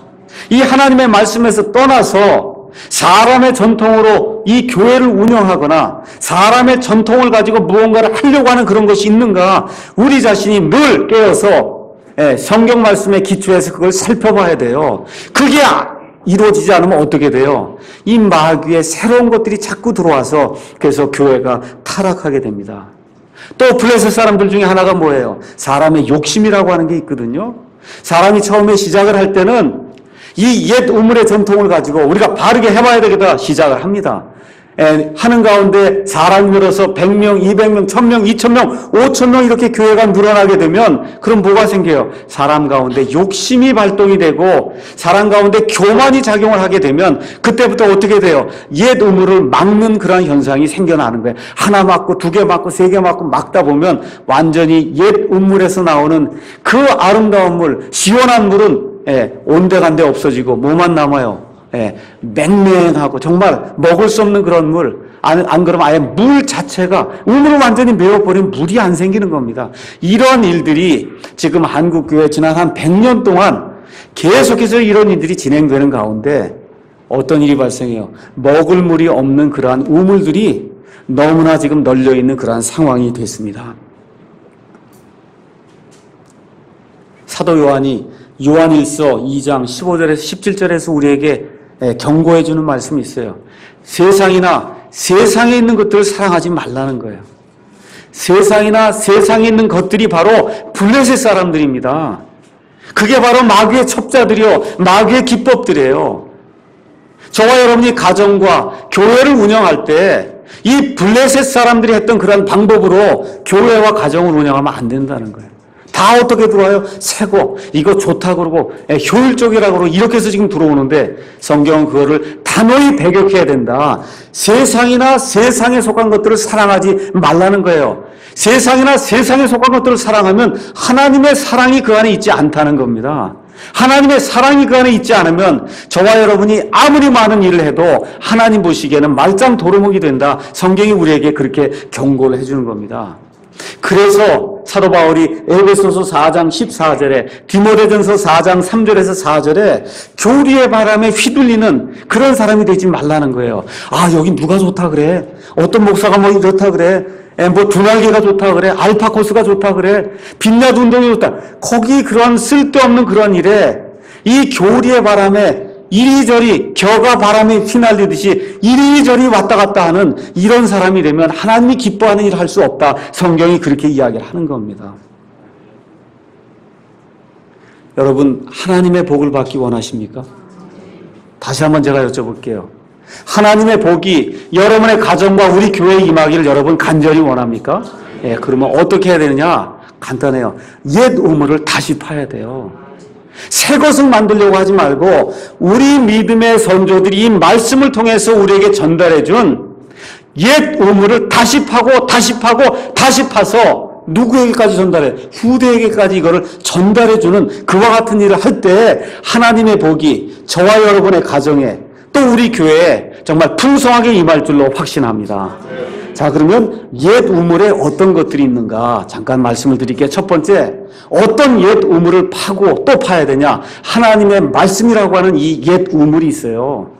이 하나님의 말씀에서 떠나서 사람의 전통으로 이 교회를 운영하거나 사람의 전통을 가지고 무언가를 하려고 하는 그런 것이 있는가, 우리 자신이 늘 깨어서 성경 말씀에 기초해서 그걸 살펴봐야 돼요. 그게 이루어지지 않으면 어떻게 돼요? 이 마귀의 새로운 것들이 자꾸 들어와서 그래서 교회가 타락하게 됩니다. 또 블레셋 사람들 중에 하나가 뭐예요? 사람의 욕심이라고 하는 게 있거든요. 사람이 처음에 시작을 할 때는 이 옛 우물의 전통을 가지고 우리가 바르게 해봐야 되겠다 시작을 합니다. 하는 가운데 사람이 늘어서 100명, 200명, 1000명, 2000명, 5000명 이렇게 교회가 늘어나게 되면 그럼 뭐가 생겨요? 사람 가운데 욕심이 발동이 되고 사람 가운데 교만이 작용을 하게 되면 그때부터 어떻게 돼요? 옛 우물을 막는 그런 현상이 생겨나는 거예요. 하나 막고 두 개 막고 세 개 막고 막다 보면 완전히 옛 우물에서 나오는 그 아름다운 물, 시원한 물은 온데간데 없어지고 뭐만 남아요? 맹맹하고 정말 먹을 수 없는 그런 물, 안 그러면 아예 물 자체가 우물을 완전히 메워버리면 물이 안 생기는 겁니다. 이런 일들이 지금 한국교회 지난 한 100년 동안 계속해서 이런 일들이 진행되는 가운데 어떤 일이 발생해요? 먹을 물이 없는 그러한 우물들이 너무나 지금 널려있는 그러한 상황이 됐습니다. 사도 요한이 요한일서 2장 15절에서 17절에서 우리에게 경고해 주는 말씀이 있어요. 세상이나 세상에 있는 것들을 사랑하지 말라는 거예요. 세상이나 세상에 있는 것들이 바로 블레셋 사람들입니다. 그게 바로 마귀의 첩자들이요, 마귀의 기법들이에요. 저와 여러분이 가정과 교회를 운영할 때 이 블레셋 사람들이 했던 그런 방법으로 교회와 가정을 운영하면 안 된다는 거예요. 다 어떻게 들어와요? 새고 이거 좋다 그러고 효율적이라고 그러고 이렇게 해서 지금 들어오는데 성경은 그거를 단호히 배격해야 된다. 세상이나 세상에 속한 것들을 사랑하지 말라는 거예요. 세상이나 세상에 속한 것들을 사랑하면 하나님의 사랑이 그 안에 있지 않다는 겁니다. 하나님의 사랑이 그 안에 있지 않으면 저와 여러분이 아무리 많은 일을 해도 하나님 보시기에는 말짱 도루묵이 된다. 성경이 우리에게 그렇게 경고를 해주는 겁니다. 그래서 사도 바울이 에베소서 4장 14절에 디모데전서 4장 3절에서 4절에 교리의 바람에 휘둘리는 그런 사람이 되지 말라는 거예요. 아, 여기 누가 좋다 그래? 어떤 목사가 뭐 이렇다 그래? 뭐 두날개가 좋다 그래? 알파코스가 좋다 그래? 빛나도 운동이 좋다. 거기 그런 쓸데없는 그런 일에 이 교리의 바람에 이리저리 겨가 바람에 휘날리듯이 이리저리 왔다 갔다 하는 이런 사람이 되면 하나님이 기뻐하는 일을 할 수 없다. 성경이 그렇게 이야기를 하는 겁니다. 여러분, 하나님의 복을 받기 원하십니까? 다시 한번 제가 여쭤볼게요. 하나님의 복이 여러분의 가정과 우리 교회에 임하기를 여러분 간절히 원합니까? 그러면 어떻게 해야 되느냐? 간단해요. 옛 우물을 다시 파야 돼요. 새 것을 만들려고 하지 말고 우리 믿음의 선조들이 이 말씀을 통해서 우리에게 전달해준 옛 우물을 다시 파고 다시 파고 다시 파서 누구에게까지 전달해? 후대에게까지 이거를 전달해주는 그와 같은 일을 할 때 하나님의 복이 저와 여러분의 가정에 또 우리 교회에 정말 풍성하게 임할 줄로 확신합니다. 자, 그러면 옛 우물에 어떤 것들이 있는가 잠깐 말씀을 드릴게요. 첫 번째, 어떤 옛 우물을 파고 또 파야 되냐? 하나님의 말씀이라고 하는 이 옛 우물이 있어요.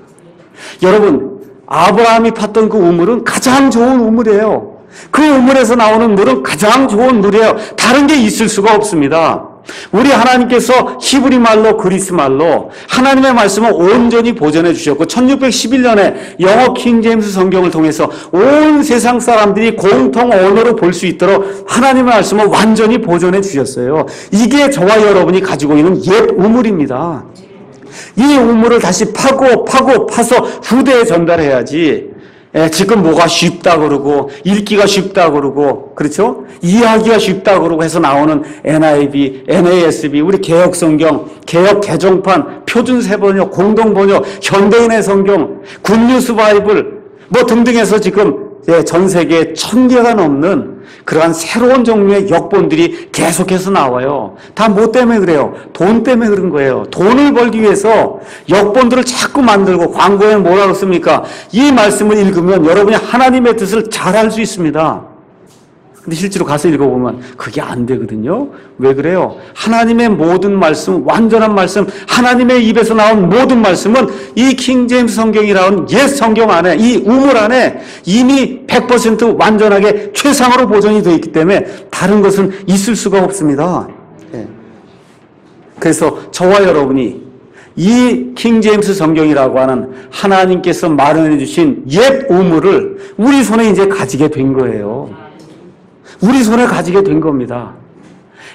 여러분, 아브라함이 팠던 그 우물은 가장 좋은 우물이에요. 그 우물에서 나오는 물은 가장 좋은 물이에요. 다른 게 있을 수가 없습니다. 우리 하나님께서 히브리 말로 그리스 말로 하나님의 말씀을 온전히 보존해 주셨고 1611년에 영어 킹제임스 성경을 통해서 온 세상 사람들이 공통 언어로 볼 수 있도록 하나님의 말씀을 완전히 보존해 주셨어요. 이게 저와 여러분이 가지고 있는 옛 우물입니다. 이 우물을 다시 파서 후대에 전달해야지. 지금 뭐가 쉽다 그러고 읽기가 쉽다 그러고 그렇죠? 이해하기가 쉽다 그러고 해서 나오는 NIV, NASB, 우리 개혁성경, 개혁 개정판, 표준세번역, 공동번역, 현대인의 성경, 굿뉴스 바이블 뭐 등등해서 지금 전 세계에 1000개가 넘는 그러한 새로운 종류의 역본들이 계속해서 나와요. 다 뭐 때문에 그래요? 돈 때문에 그런 거예요. 돈을 벌기 위해서 역본들을 자꾸 만들고 광고에 뭐라고 씁니까? 이 말씀을 읽으면 여러분이 하나님의 뜻을 잘 알 수 있습니다. 근데 실제로 가서 읽어보면 그게 안 되거든요. 왜 그래요? 하나님의 모든 말씀, 완전한 말씀, 하나님의 입에서 나온 모든 말씀은 이 킹제임스 성경이라는 옛 성경 안에, 이 우물 안에 이미 100% 완전하게 최상으로 보존이 되어 있기 때문에 다른 것은 있을 수가 없습니다. 그래서 저와 여러분이 이 킹제임스 성경이라고 하는 하나님께서 마련해 주신 옛 우물을 우리 손에 이제 가지게 된 거예요. 우리 손에 가지게 된 겁니다.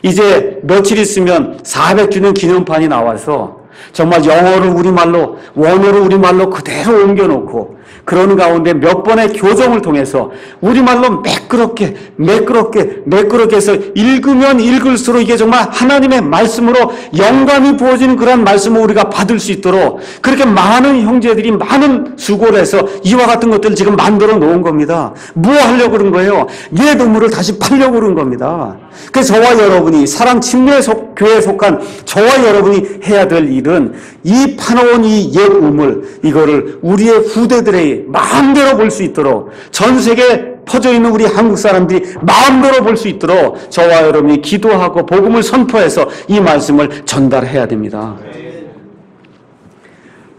이제 며칠 있으면 400주년 기념판이 나와서 정말 영어를 우리말로, 원어를 우리말로 그대로 옮겨놓고 그런 가운데 몇 번의 교정을 통해서 우리말로 매끄럽게 해서 읽으면 읽을수록 이게 정말 하나님의 말씀으로 영감이 부어지는 그런 말씀을 우리가 받을 수 있도록 그렇게 많은 형제들이 많은 수고를 해서 이와 같은 것들을 지금 만들어 놓은 겁니다. 뭐 하려고 그런 거예요? 옛 우물을 다시 팔려고 그런 겁니다. 그래서 저와 여러분이 사랑 침례 교회에 속한 저와 여러분이 해야 될 일은 이 파놓은 이 옛 우물 이거를 우리의 후대들의 마음대로 볼 수 있도록 전 세계에 퍼져 있는 우리 한국 사람들이 마음대로 볼 수 있도록 저와 여러분이 기도하고 복음을 선포해서 이 말씀을 전달해야 됩니다.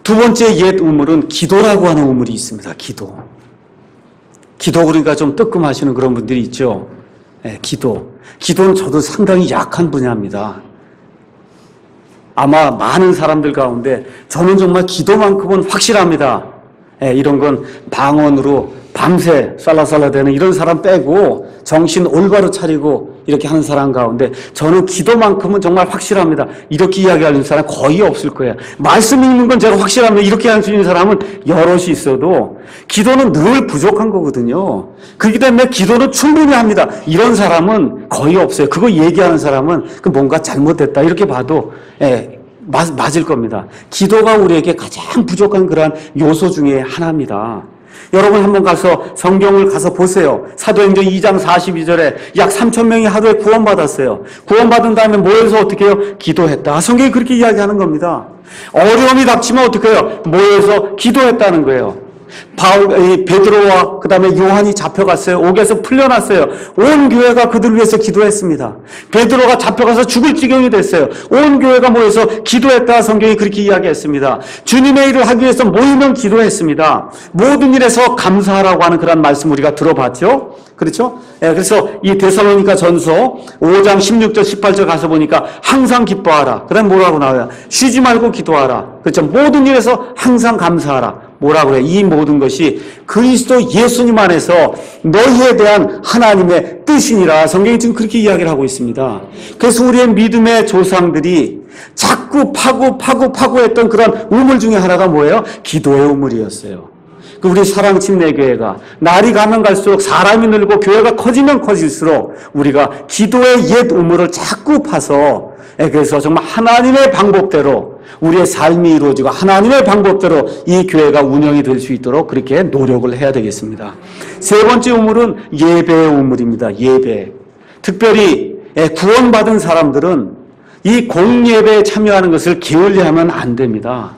두 번째 옛 우물은 기도라고 하는 우물이 있습니다. 기도 그러니까 좀 뜨끔하시는 그런 분들이 있죠. 기도는 저도 상당히 약한 분야입니다. 아마 많은 사람들 가운데 저는 정말 기도만큼은 확실합니다. 이런 건 방언으로 밤새 쌀라쌀라대는 이런 사람 빼고 정신 올바로 차리고 이렇게 하는 사람 가운데 저는 기도만큼은 정말 확실합니다. 이렇게 이야기하는 사람 거의 없을 거예요. 말씀 읽는 건 제가 확실합니다. 이렇게 할 수 있는 사람은 여럿이 있어도 기도는 늘 부족한 거거든요. 그렇기 때문에 기도는 충분히 합니다. 이런 사람은 거의 없어요. 그거 얘기하는 사람은 그 뭔가 잘못됐다 이렇게 봐도 맞을 겁니다. 기도가 우리에게 가장 부족한 그러한 요소 중에 하나입니다. 여러분 한번 가서 성경을 가서 보세요. 사도행전 2장 42절에 약 3,000명이 하루에 구원받았어요. 구원받은 다음에 모여서 어떻게 해요? 기도했다. 성경이 그렇게 이야기하는 겁니다. 어려움이 닥치면 어떻게 해요? 모여서 기도했다는 거예요. 베드로와 그 다음에 요한이 잡혀갔어요. 옥에서 풀려났어요. 온 교회가 그들을 위해서 기도했습니다. 베드로가 잡혀가서 죽을 지경이 됐어요. 온 교회가 모여서 기도했다. 성경이 그렇게 이야기했습니다. 주님의 일을 하기 위해서 모이면 기도했습니다. 모든 일에서 감사하라고 하는 그런 말씀 우리가 들어봤죠. 그렇죠? 그래서 이 데살로니가 전서 5장 16절 18절 가서 보니까 항상 기뻐하라. 그 다음 뭐라고 나와요? 쉬지 말고 기도하라. 그렇죠? 모든 일에서 항상 감사하라. 뭐라고 해요? 이 모든 것이 그리스도 예수님 안에서 너희에 대한 하나님의 뜻이니라. 성경이 지금 그렇게 이야기를 하고 있습니다. 그래서 우리의 믿음의 조상들이 자꾸 파고 했던 그런 우물 중에 하나가 뭐예요? 기도의 우물이었어요. 우리 사랑침례교회가 날이 가면 갈수록 사람이 늘고 교회가 커지면 커질수록 우리가 기도의 옛 우물을 자꾸 파서 그래서 정말 하나님의 방법대로 우리의 삶이 이루어지고 하나님의 방법대로 이 교회가 운영이 될 수 있도록 그렇게 노력을 해야 되겠습니다. 세 번째 우물은 예배의 우물입니다. 예배. 특별히 구원받은 사람들은 이 공예배에 참여하는 것을 게을리하면 안 됩니다.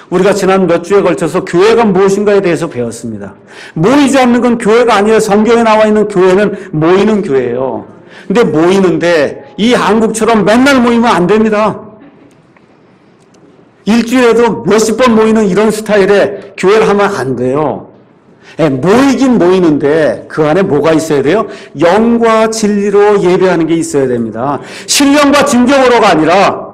우리가 지난 몇 주에 걸쳐서 교회가 무엇인가에 대해서 배웠습니다. 모이지 않는 건 교회가 아니라 성경에 나와 있는 교회는 모이는 교회예요. 근데 모이는데 이 한국처럼 맨날 모이면 안 됩니다. 일주일에도 몇십 번 모이는 이런 스타일의 교회를 하면 안 돼요. 모이긴 모이는데 그 안에 뭐가 있어야 돼요? 영과 진리로 예배하는 게 있어야 됩니다. 신령과 진정으로가 아니라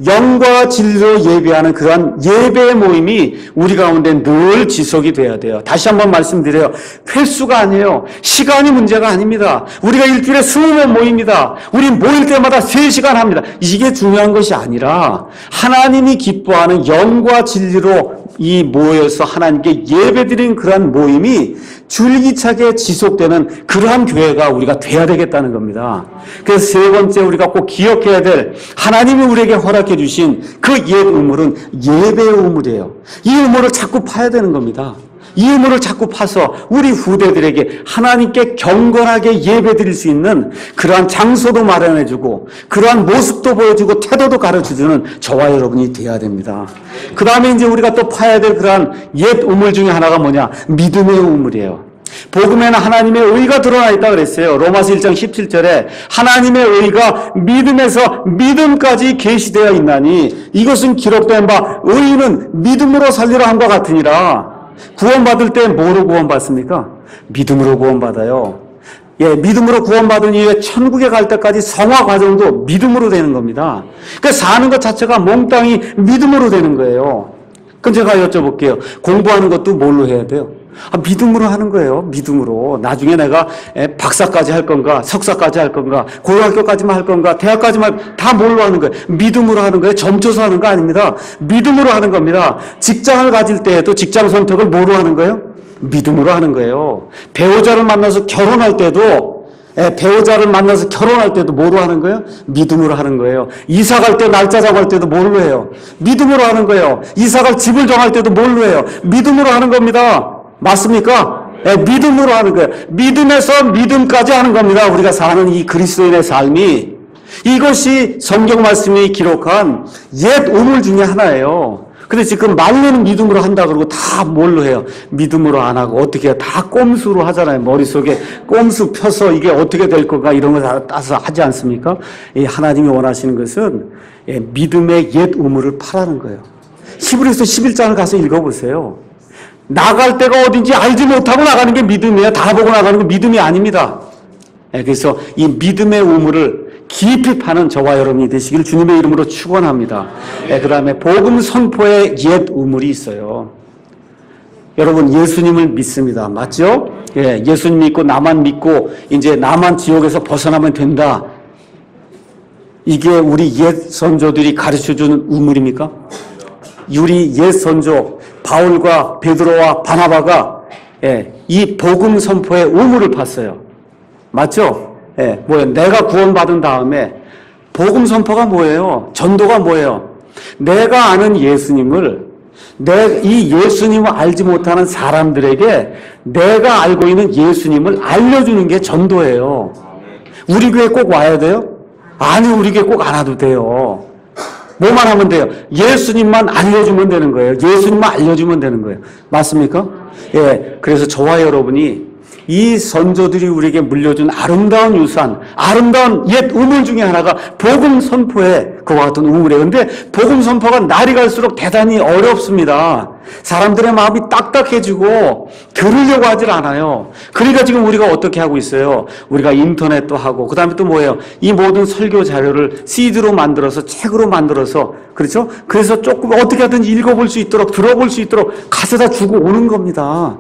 영과 진리로 예배하는 그러한 예배의 모임이 우리 가운데 늘 지속이 돼야 돼요. 다시 한번 말씀드려요. 횟수가 아니에요. 시간이 문제가 아닙니다. 우리가 일주일에 20번 모입니다. 우리 모일 때마다 3시간 합니다. 이게 중요한 것이 아니라 하나님이 기뻐하는 영과 진리로 이 모여서 하나님께 예배드리는 그러한 모임이 줄기차게 지속되는 그러한 교회가 우리가 돼야 되겠다는 겁니다. 그래서 세 번째 우리가 꼭 기억해야 될 하나님이 우리에게 허락해 주신 그 옛 우물은 예배의 우물이에요. 이 우물을 자꾸 파야 되는 겁니다. 이 우물을 자꾸 파서 우리 후대들에게 하나님께 경건하게 예배드릴 수 있는 그러한 장소도 마련해주고 그러한 모습도 보여주고 태도도 가르쳐주는 저와 여러분이 돼야 됩니다. 그 다음에 이제 우리가 또 파야 될 그러한 옛 우물 중에 하나가 뭐냐? 믿음의 우물이에요. 복음에는 하나님의 의가 드러나 있다고 그랬어요. 로마서 1장 17절에 하나님의 의가 믿음에서 믿음까지 계시되어 있나니 이것은 기록된 바 의인은 믿음으로 살리라 함과 같으니라. 구원받을 때 뭐로 구원받습니까? 믿음으로 구원받아요. 믿음으로 구원받은 이후에 천국에 갈 때까지 성화 과정도 믿음으로 되는 겁니다. 그러니까 사는 것 자체가 몽땅히 믿음으로 되는 거예요. 그럼 제가 여쭤볼게요. 공부하는 것도 뭘로 해야 돼요? 믿음으로 하는 거예요. 믿음으로. 나중에 내가 박사까지 할 건가, 석사까지 할 건가, 고등학교까지만 할 건가, 대학까지만 다 뭘로 하는 거예요? 믿음으로 하는 거예요. 점쳐서 하는 거 아닙니다. 믿음으로 하는 겁니다. 직장을 가질 때에도 직장 선택을 뭐로 하는 거예요? 믿음으로 하는 거예요. 배우자를 만나서 결혼할 때도 뭐로 하는 거예요? 믿음으로 하는 거예요. 이사 갈 때 날짜 정할 때도 뭘로 해요? 믿음으로 하는 거예요. 이사 갈 집을 정할 때도 뭘로 해요? 믿음으로 하는 겁니다. 맞습니까? 믿음으로 하는 거예요. 믿음에서 믿음까지 하는 겁니다. 우리가 사는 이 그리스도인의 삶이 이것이 성경 말씀이 기록한 옛 우물 중에 하나예요. 근데 지금 말로는 믿음으로 한다 그러고 다 뭘로 해요? 믿음으로 안 하고 어떻게 해요? 다 꼼수로 하잖아요. 머릿속에 꼼수 펴서 이게 어떻게 될 건가 이런 거 다 따서 하지 않습니까? 이 하나님이 원하시는 것은 믿음의 옛 우물을 파라는 거예요. 히브리서 11장을 가서 읽어보세요. 나갈 데가 어딘지 알지 못하고 나가는 게 믿음이에요. 다 보고 나가는 게 믿음이 아닙니다. 그래서 이 믿음의 우물을 깊이 파는 저와 여러분이 되시길 주님의 이름으로 축원합니다. 그 다음에 복음 선포의 옛 우물이 있어요. 여러분 예수님을 믿습니다. 맞죠? 예수님 믿고 나만 믿고 이제 나만 지옥에서 벗어나면 된다. 이게 우리 옛 선조들이 가르쳐주는 우물입니까? 우리 옛 선조 바울과 베드로와 바나바가 이 복음 선포의 우물을 팠어요. 맞죠? 뭐예요? 내가 구원받은 다음에 복음 선포가 뭐예요? 전도가 뭐예요? 내가 아는 예수님을 이 예수님을 알지 못하는 사람들에게 내가 알고 있는 예수님을 알려주는 게 전도예요. 우리 교회 꼭 와야 돼요? 아니, 우리 교회 꼭 안 와도 돼요. 뭐만 하면 돼요? 예수님만 알려주면 되는 거예요. 예수님만 알려주면 되는 거예요. 맞습니까? 그래서 저와 여러분이 이 선조들이 우리에게 물려준 아름다운 유산, 아름다운 옛 우물 중에 하나가 복음 선포에 그와 같은 우물이에요. 근데 복음 선포가 날이 갈수록 대단히 어렵습니다. 사람들의 마음이 딱딱해지고 들으려고 하질 않아요. 그러니까 지금 우리가 어떻게 하고 있어요? 우리가 인터넷도 하고, 그 다음에 또 뭐예요? 이 모든 설교 자료를 CD로 만들어서, 책으로 만들어서, 그렇죠? 그래서 조금 어떻게 하든지 읽어볼 수 있도록, 들어볼 수 있도록 가져다 주고 오는 겁니다.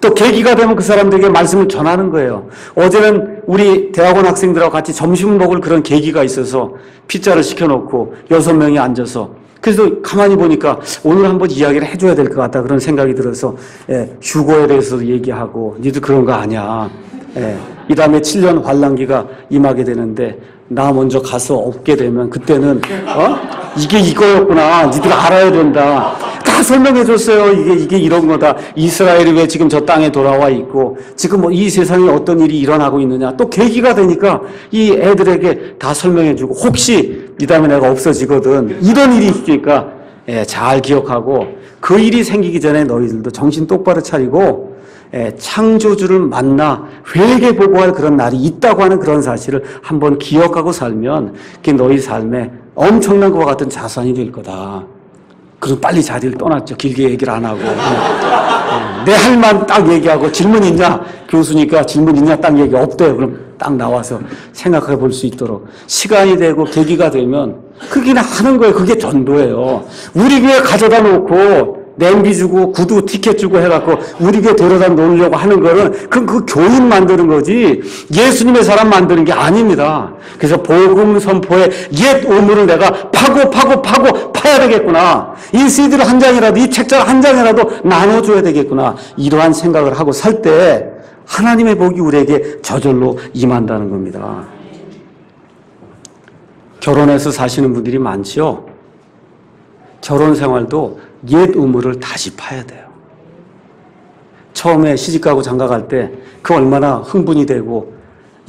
또 계기가 되면 그 사람들에게 말씀을 전하는 거예요. 어제는 우리 대학원 학생들하고 같이 점심을 먹을 그런 계기가 있어서 피자를 시켜놓고 6명이 앉아서, 그래서 가만히 보니까 오늘 한번 이야기를 해줘야 될 것 같다 그런 생각이 들어서 휴거에 대해서도 얘기하고, 니들 그런 거 아니야. 이 다음에 7년 환란기가 임하게 되는데 나 먼저 가서 없게 되면 그때는 이게 이거였구나. 니들 알아야 된다. 다 설명해 줬어요. 이게 이런 거다. 이스라엘이 왜 지금 저 땅에 돌아와 있고 지금 뭐 이 세상에 어떤 일이 일어나고 있느냐. 또 계기가 되니까 이 애들에게 다 설명해 주고, 혹시 이 다음에 내가 없어지거든 이런 일이 있으니까 잘 기억하고, 그 일이 생기기 전에 너희들도 정신 똑바로 차리고 창조주를 만나 회개보고할 그런 날이 있다고 하는 그런 사실을 한번 기억하고 살면 그게 너희 삶에 엄청난 것과 같은 자산이 될 거다. 그래서 빨리 자리를 떠났죠. 길게 얘기를 안 하고. 내 할 말 딱 얘기하고 질문 있냐? 교수니까 질문 있냐? 딱 얘기 없대요. 그럼 딱 나와서 생각해 볼 수 있도록 시간이 되고 계기가 되면 그냥 하는 거예요. 그게 전도예요. 우리 교회 가져다 놓고 냄비 주고 구두 티켓 주고 해갖고 우리 교회 데려다 놓으려고 하는 거는 그 교인 만드는 거지 예수님의 사람 만드는 게 아닙니다. 그래서 복음 선포의 옛 우물을 내가 파고 파야 되겠구나. 이 CD를 한 장이라도 이 책장 한 장이라도 나눠줘야 되겠구나. 이러한 생각을 하고 살 때 하나님의 복이 우리에게 저절로 임한다는 겁니다. 결혼해서 사시는 분들이 많지요. 결혼 생활도 옛 우물을 다시 파야 돼요. 처음에 시집가고 장가갈 때 그 얼마나 흥분이 되고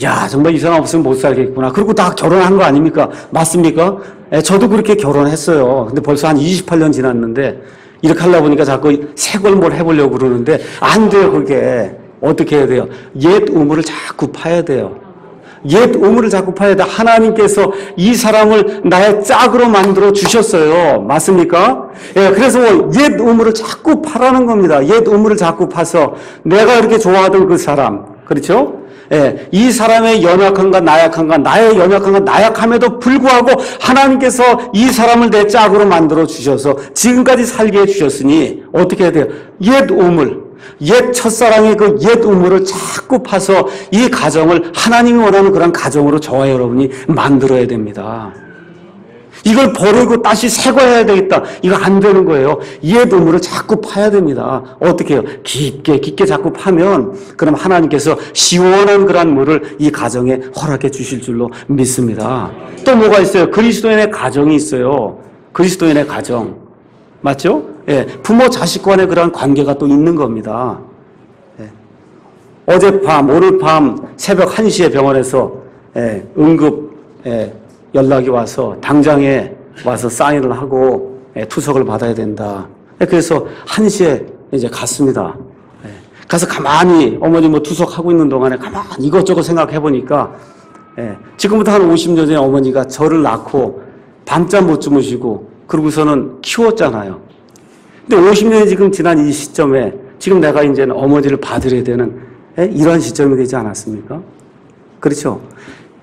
야 정말 이 사람 없으면 못 살겠구나. 그리고 다 결혼한 거 아닙니까? 맞습니까? 저도 그렇게 결혼했어요. 근데 벌써 한 28년 지났는데 이렇게 하려고 보니까 자꾸 새 걸 뭘 해보려고 그러는데 안 돼요. 그게 어떻게 해야 돼요? 옛 우물을 자꾸 파야 돼요. 옛 우물을 자꾸 파야 돼. 하나님께서 이 사람을 나의 짝으로 만들어 주셨어요. 맞습니까? 예, 그래서 옛 우물을 자꾸 파라는 겁니다. 옛 우물을 자꾸 파서 내가 이렇게 좋아하던 그 사람, 그렇죠? 예, 이 사람의 연약함과 나약함과 나의 연약함과 나약함에도 불구하고 하나님께서 이 사람을 내 짝으로 만들어 주셔서 지금까지 살게 해 주셨으니 어떻게 해야 돼요? 옛 우물. 옛 첫사랑의 그 옛 우물을 자꾸 파서 이 가정을 하나님이 원하는 그런 가정으로 저와 여러분이 만들어야 됩니다. 이걸 버리고 다시 새 거 해야 되겠다. 이거 안 되는 거예요. 옛 우물을 자꾸 파야 됩니다. 어떻게 해요? 깊게 자꾸 파면 그럼 하나님께서 시원한 그런 물을 이 가정에 허락해 주실 줄로 믿습니다. 또 뭐가 있어요? 그리스도인의 가정이 있어요. 그리스도인의 가정. 맞죠? 예, 부모 자식 간의 그런 관계가 또 있는 겁니다. 예. 어젯밤, 오늘 밤 새벽 1시에 병원에서 응급 연락이 와서 당장에 와서 사인을 하고 투석을 받아야 된다. 그래서 1시에 이제 갔습니다. 가서 가만히 어머니 뭐 투석하고 있는 동안에 가만히 이것저것 생각해 보니까 지금부터 한 50년 전에 어머니가 저를 낳고 밤잠 못 주무시고 그러고서는 키웠잖아요. 근데 50년이 지금 지난 이 시점에 지금 내가 이제는 어머니를 받으려야 되는 이런 시점이 되지 않았습니까? 그렇죠?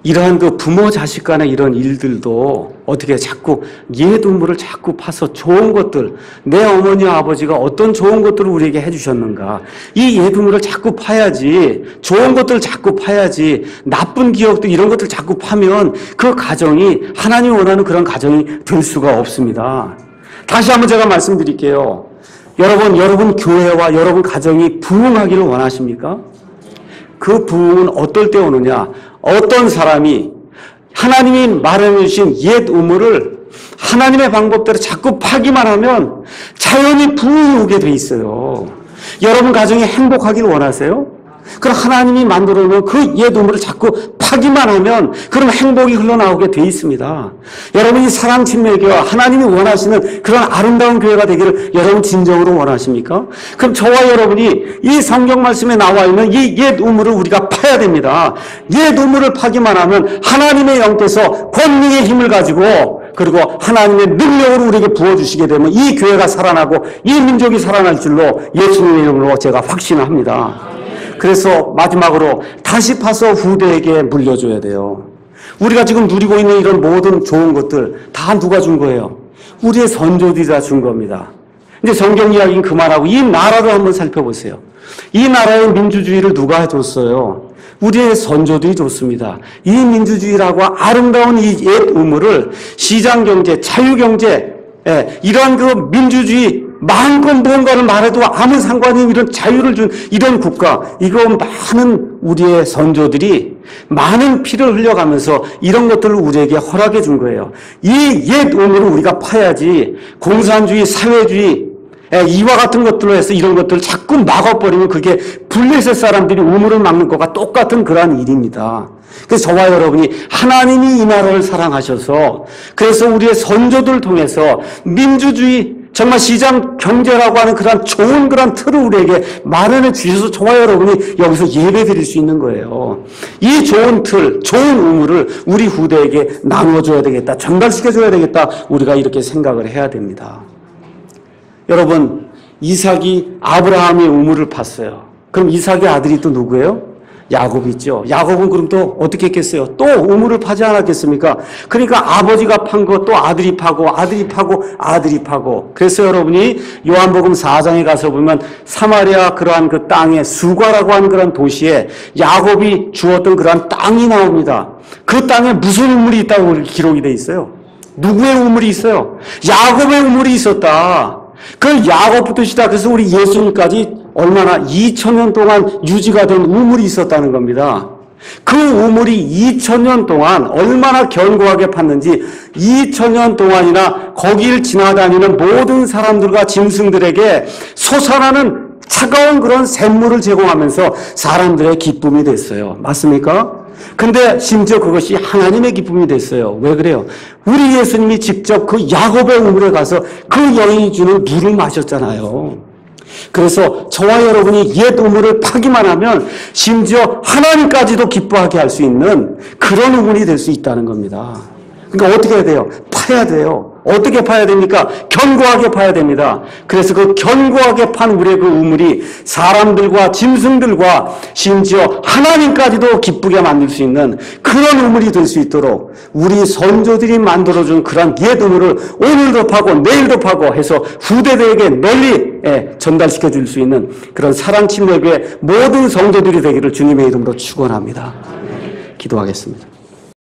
이러한 그 부모 자식 간의 이런 일들도 어떻게 자꾸 옛 우물을 자꾸 파서 좋은 것들, 내 어머니와 아버지가 어떤 좋은 것들을 우리에게 해주셨는가. 이 옛 우물을 자꾸 파야지, 좋은 것들을 자꾸 파야지, 나쁜 기억도 이런 것들 자꾸 파면 그 가정이 하나님이 원하는 그런 가정이 될 수가 없습니다. 다시 한번 제가 말씀드릴게요. 여러분 교회와 여러분 가정이 부흥하기를 원하십니까? 그 부흥은 어떨 때 오느냐? 어떤 사람이 하나님이 마련해 주신 옛 우물을 하나님의 방법대로 자꾸 파기만 하면 자연히 부흥이 오게 돼 있어요. 여러분 가정이 행복하길 원하세요? 그럼 하나님이 만들어 놓은 그 옛 우물을 자꾸 파기만 하면 그럼 행복이 흘러나오게 돼 있습니다. 여러분이 사랑 친밀교회와 하나님이 원하시는 그런 아름다운 교회가 되기를 여러분 진정으로 원하십니까? 그럼 저와 여러분이 이 성경 말씀에 나와 있는 이 옛 우물을 우리가 파야 됩니다. 옛 우물을 파기만 하면 하나님의 영께서 권능의 힘을 가지고 그리고 하나님의 능력으로 우리에게 부어주시게 되면 이 교회가 살아나고 이 민족이 살아날 줄로 예수님의 이름으로 제가 확신을 합니다. 그래서 마지막으로 다시 파서 후대에게 물려줘야 돼요. 우리가 지금 누리고 있는 이런 모든 좋은 것들 다 누가 준 거예요? 우리의 선조들이 다 준 겁니다. 이제 성경 이야기는 그만하고 이 나라를 한번 살펴보세요. 이 나라의 민주주의를 누가 해줬어요? 우리의 선조들이 줬습니다. 이 민주주의라고 아름다운 이 옛 우물을 시장경제, 자유경제, 이러한 그 민주주의 마음껏 무언가를 말해도 아무 상관이 없는 이런 자유를 준 이런 국가, 이거 많은 우리의 선조들이 많은 피를 흘려가면서 이런 것들을 우리에게 허락해 준 거예요. 이 옛 우물을 우리가 파야지 공산주의, 사회주의, 이와 같은 것들로 해서 이런 것들을 자꾸 막아버리면 그게 블레셋 사람들이 우물을 막는 것과 똑같은 그러한 일입니다. 그래서 저와 여러분이 하나님이 이 나라를 사랑하셔서 그래서 우리의 선조들을 통해서 민주주의, 정말 시장 경제라고 하는 그런 좋은 그런 틀을 우리에게 마련해 주셔서 저와 여러분이 여기서 예배 드릴 수 있는 거예요. 이 좋은 틀, 좋은 우물을 우리 후대에게 나누어줘야 되겠다. 전달시켜줘야 되겠다. 우리가 이렇게 생각을 해야 됩니다. 여러분, 이삭이 아브라함의 우물을 팠어요. 그럼 이삭의 아들이 또 누구예요? 야곱이 있죠. 야곱은 그럼 또 어떻게 했겠어요? 또 우물을 파지 않았겠습니까? 그러니까 아버지가 판 거 또 아들이 파고 아들이 파고 아들이 파고. 그래서 여러분이 요한복음 4장에 가서 보면 사마리아 그러한 그 땅에 수가라고 하는 그런 도시에 야곱이 주었던 그러한 땅이 나옵니다. 그 땅에 무슨 우물이 있다고 기록이 돼 있어요? 누구의 우물이 있어요? 야곱의 우물이 있었다. 그 야곱부터 시작해서 우리 예수님까지 얼마나 2000년 동안 유지가 된 우물이 있었다는 겁니다. 그 우물이 2000년 동안 얼마나 견고하게 팠는지 2000년 동안이나 거기를 지나다니는 모든 사람들과 짐승들에게 솟아나는 차가운 그런 샘물을 제공하면서 사람들의 기쁨이 됐어요. 맞습니까? 근데 심지어 그것이 하나님의 기쁨이 됐어요. 왜 그래요? 우리 예수님이 직접 그 야곱의 우물에 가서 그 여인이 주는 물을 마셨잖아요. 그래서 저와 여러분이 옛 우물을 파기만 하면 심지어 하나님까지도 기뻐하게 할 수 있는 그런 우물이 될 수 있다는 겁니다. 그러니까 어떻게 해야 돼요? 파야 돼요. 어떻게 파야 됩니까? 견고하게 파야 됩니다. 그래서 그 견고하게 판 우리의 그 우물이 사람들과 짐승들과 심지어 하나님까지도 기쁘게 만들 수 있는 그런 우물이 될 수 있도록 우리 선조들이 만들어준 그런 옛 우물을 오늘도 파고 내일도 파고 해서 후대들에게 널리 전달시켜 줄 수 있는 그런 사랑침례교회 모든 성도들이 되기를 주님의 이름으로 축원합니다. 기도하겠습니다.